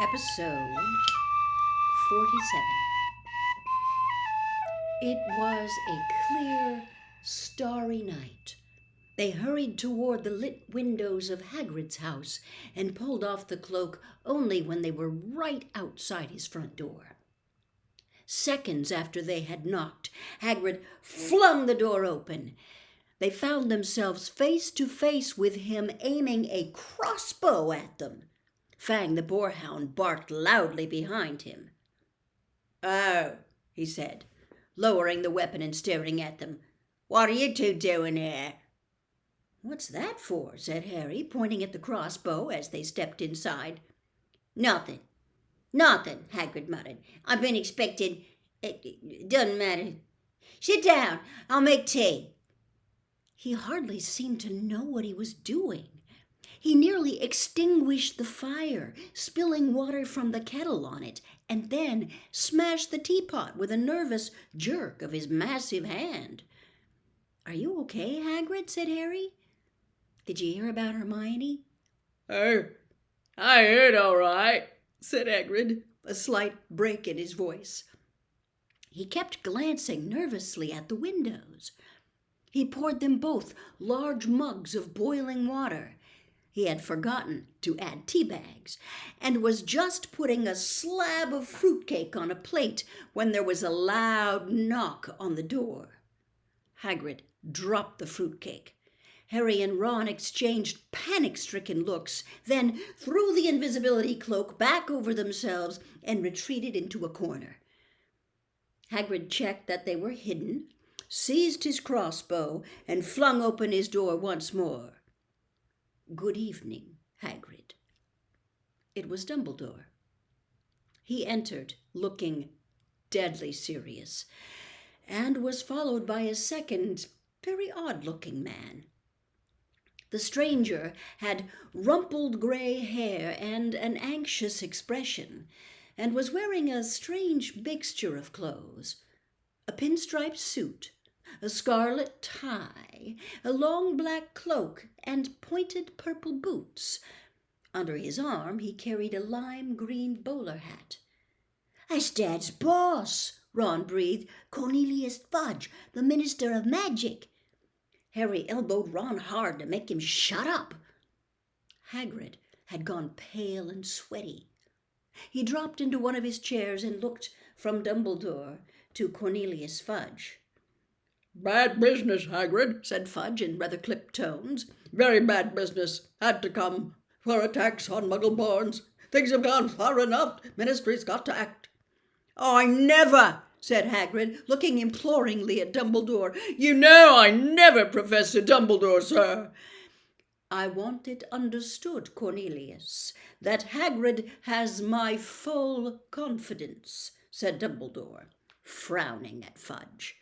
Episode 47. It was a clear, starry night. They hurried toward the lit windows of Hagrid's house and pulled off the cloak only when they were right outside his front door. Seconds after they had knocked, Hagrid flung the door open. They found themselves face to face with him aiming a crossbow at them. Fang the boarhound barked loudly behind him. "Oh," he said, lowering the weapon and staring at them. "What are you two doing here?" "What's that for?" said Harry, pointing at the crossbow as they stepped inside. "Nothing. Nothing," Hagrid muttered. "I've been expecting... It doesn't matter. Sit down. I'll make tea." He hardly seemed to know what he was doing. He nearly extinguished the fire, spilling water from the kettle on it, and then smashed the teapot with a nervous jerk of his massive hand. "Are you okay, Hagrid?" said Harry. "Did you hear about Hermione?" I heard all right, said Hagrid, a slight break in his voice. He kept glancing nervously at the windows. He poured them both large mugs of boiling water. He had forgotten to add tea bags, and was just putting a slab of fruitcake on a plate when there was a loud knock on the door. Hagrid dropped the fruitcake. Harry and Ron exchanged panic-stricken looks, then threw the invisibility cloak back over themselves and retreated into a corner. Hagrid checked that they were hidden, seized his crossbow, and flung open his door once more. "Good evening, Hagrid." It was Dumbledore. He entered, looking deadly serious, and was followed by a second, very odd-looking man. The stranger had rumpled gray hair and an anxious expression, and was wearing a strange mixture of clothes: a pinstriped suit, a scarlet tie, a long black cloak, and pointed purple boots. Under his arm he carried a lime-green bowler hat. "That's Dad's boss," Ron breathed. "Cornelius Fudge, the Minister of Magic." Harry elbowed Ron hard to make him shut up. Hagrid had gone pale and sweaty. He dropped into one of his chairs and looked from Dumbledore to Cornelius Fudge. "Bad business, Hagrid," said Fudge in rather clipped tones. "Very bad business. Had to come. For attacks on Muggleborns. Things have gone far enough. Ministry's got to act." "I never," said Hagrid, looking imploringly at Dumbledore. "You know I never, Professor Dumbledore, sir." "I want it understood, Cornelius, that Hagrid has my full confidence," said Dumbledore, frowning at Fudge.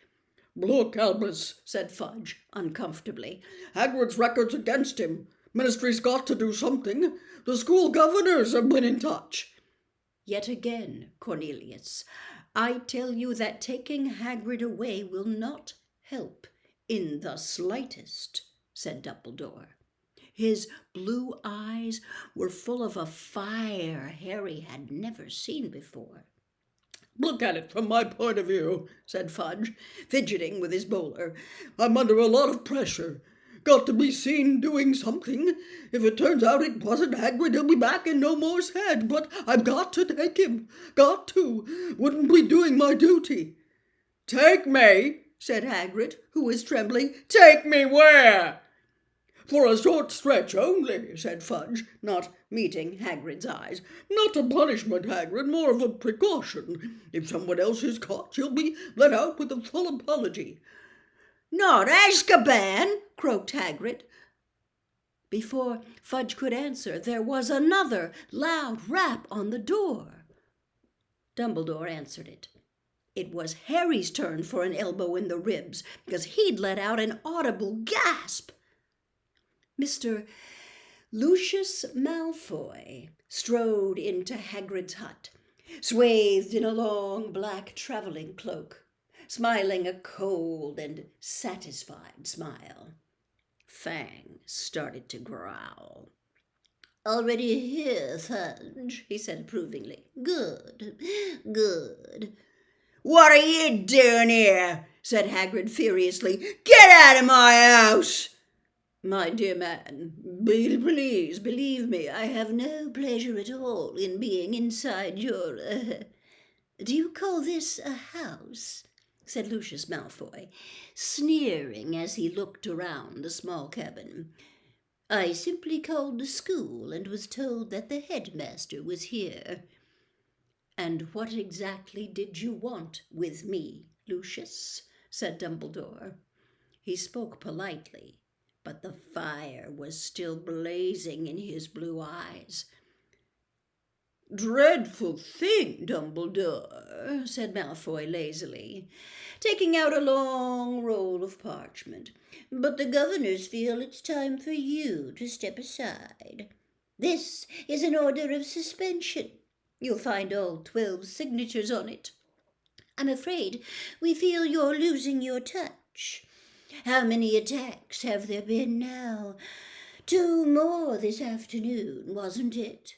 "Look, Albus," said Fudge uncomfortably. "Hagrid's record's against him. Ministry's got to do something. The school governors have been in touch." "Yet again, Cornelius, I tell you that taking Hagrid away will not help in the slightest," said Dumbledore. His blue eyes were full of a fire Harry had never seen before. "Look at it from my point of view," said Fudge, fidgeting with his bowler. "I'm under a lot of pressure. Got to be seen doing something. If it turns out it wasn't Hagrid, he'll be back in No More's head. But I've got to take him. Got to. Wouldn't be doing my duty." "Take me," said Hagrid, who was trembling. "Take me where?" "For a short stretch only," said Fudge, not meeting Hagrid's eyes. "Not a punishment, Hagrid, more of a precaution. If someone else is caught, you'll be let out with a full apology." "Not Azkaban!" croaked Hagrid. Before Fudge could answer, there was another loud rap on the door. Dumbledore answered it. It was Harry's turn for an elbow in the ribs, because he'd let out an audible gasp. Mr. Lucius Malfoy strode into Hagrid's hut, swathed in a long black travelling cloak, smiling a cold and satisfied smile. Fang started to growl. "Already here, Fudge," he said approvingly. "Good, good." "What are you doing here?" said Hagrid furiously. "Get out of my house!" "My dear man, please believe me, I have no pleasure at all in being inside your... Do you call this a house?" said Lucius Malfoy, sneering as he looked around the small cabin. "I simply called the school and was told that the headmaster was here." "And what exactly did you want with me, Lucius?" said Dumbledore. He spoke politely, but the fire was still blazing in his blue eyes. "Dreadful thing, Dumbledore," said Malfoy lazily, taking out a long roll of parchment. "But the governors feel it's time for you to step aside. This is an order of suspension. You'll find all 12 signatures on it. I'm afraid we feel you're losing your touch. How many attacks have there been now? 2 more this afternoon, wasn't it?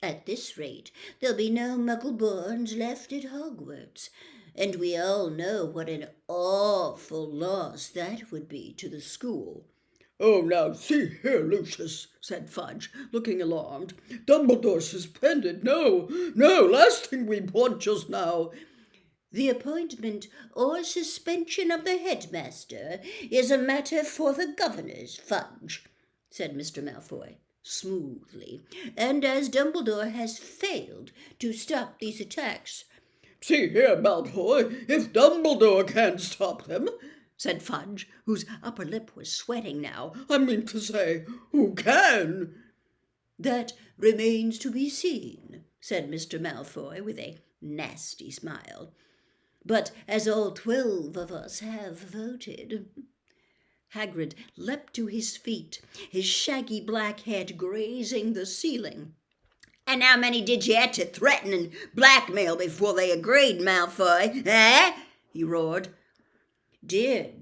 At this rate, there'll be no Muggle-borns left at Hogwarts, and we all know what an awful loss that would be to the school." "Oh, now see here, Lucius," said Fudge, looking alarmed. "Dumbledore suspended? No, last thing we want just now." "The appointment or suspension of the headmaster is a matter for the governors, Fudge," said Mr. Malfoy smoothly, "and as Dumbledore has failed to stop these attacks—" "See here, Malfoy, if Dumbledore can't stop them," said Fudge, whose upper lip was sweating now, "I mean to say, who can?" "That remains to be seen," said Mr. Malfoy with a nasty smile. "But as all 12 of us have voted—" Hagrid leapt to his feet, his shaggy black head grazing the ceiling. "And how many did you have to threaten and blackmail before they agreed, Malfoy? Eh?" he roared. "Dear,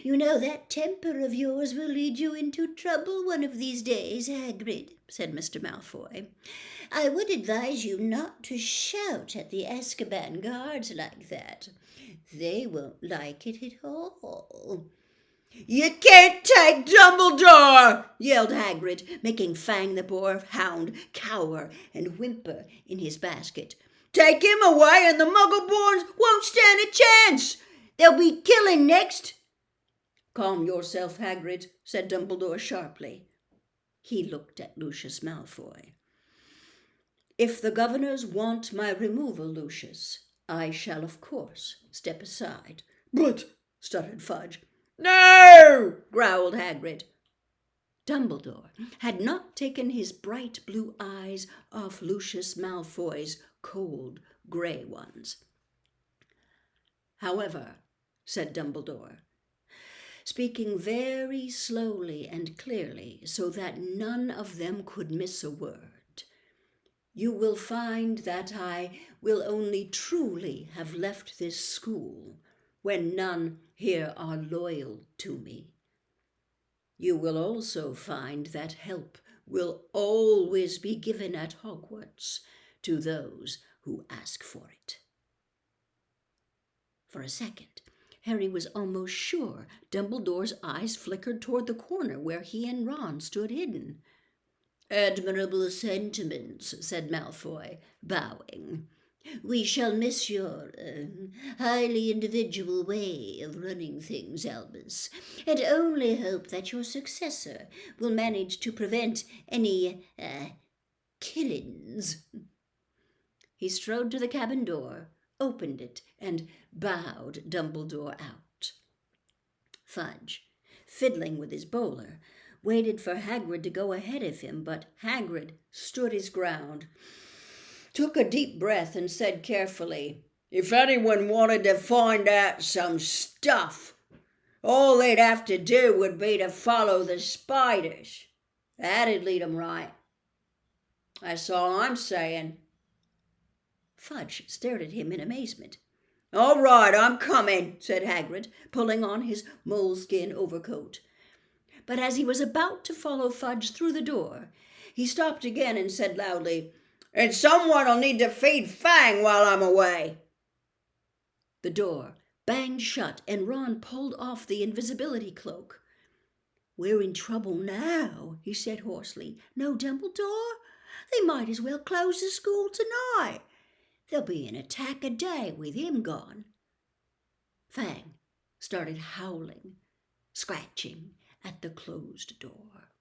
you know that temper of yours will lead you into trouble one of these days, Hagrid," said Mr. Malfoy. "I would advise you not to shout at the Azkaban guards like that. They won't like it at all." "You can't take Dumbledore!" yelled Hagrid, making Fang the Boar Hound cower and whimper in his basket. "Take him away and the Muggle-borns won't stand a chance! They'll be killing next!" "Calm yourself, Hagrid," said Dumbledore sharply. He looked at Lucius Malfoy. "If the governors want my removal, Lucius, I shall of course step aside." "But," stuttered Fudge. "No!" growled Hagrid. Dumbledore had not taken his bright blue eyes off Lucius Malfoy's cold grey ones. "However," said Dumbledore, speaking very slowly and clearly so that none of them could miss a word, "you will find that I will only truly have left this school when none here are loyal to me. You will also find that help will always be given at Hogwarts to those who ask for it." For a second, Harry was almost sure Dumbledore's eyes flickered toward the corner where he and Ron stood hidden. "Admirable sentiments," said Malfoy, bowing. "We shall miss your highly individual way of running things, Albus, and only hope that your successor will manage to prevent any killings." He strode to the cabin door, opened it, and bowed Dumbledore out. Fudge, fiddling with his bowler, waited for Hagrid to go ahead of him, but Hagrid stood his ground, took a deep breath, and said carefully, "If anyone wanted to find out some stuff, all they'd have to do would be to follow the spiders. That'd lead 'em right. That's all I'm saying." Fudge stared at him in amazement. "All right, I'm coming," said Hagrid, pulling on his moleskin overcoat. but as he was about to follow Fudge through the door, he stopped again and said loudly, "And someone'll need to feed Fang while I'm away." The door banged shut, and Ron pulled off the invisibility cloak. "We're in trouble now," he said hoarsely. "No Dumbledore? They might as well close the school tonight. There'll be an attack a day with him gone." Fang started howling, scratching at the closed door.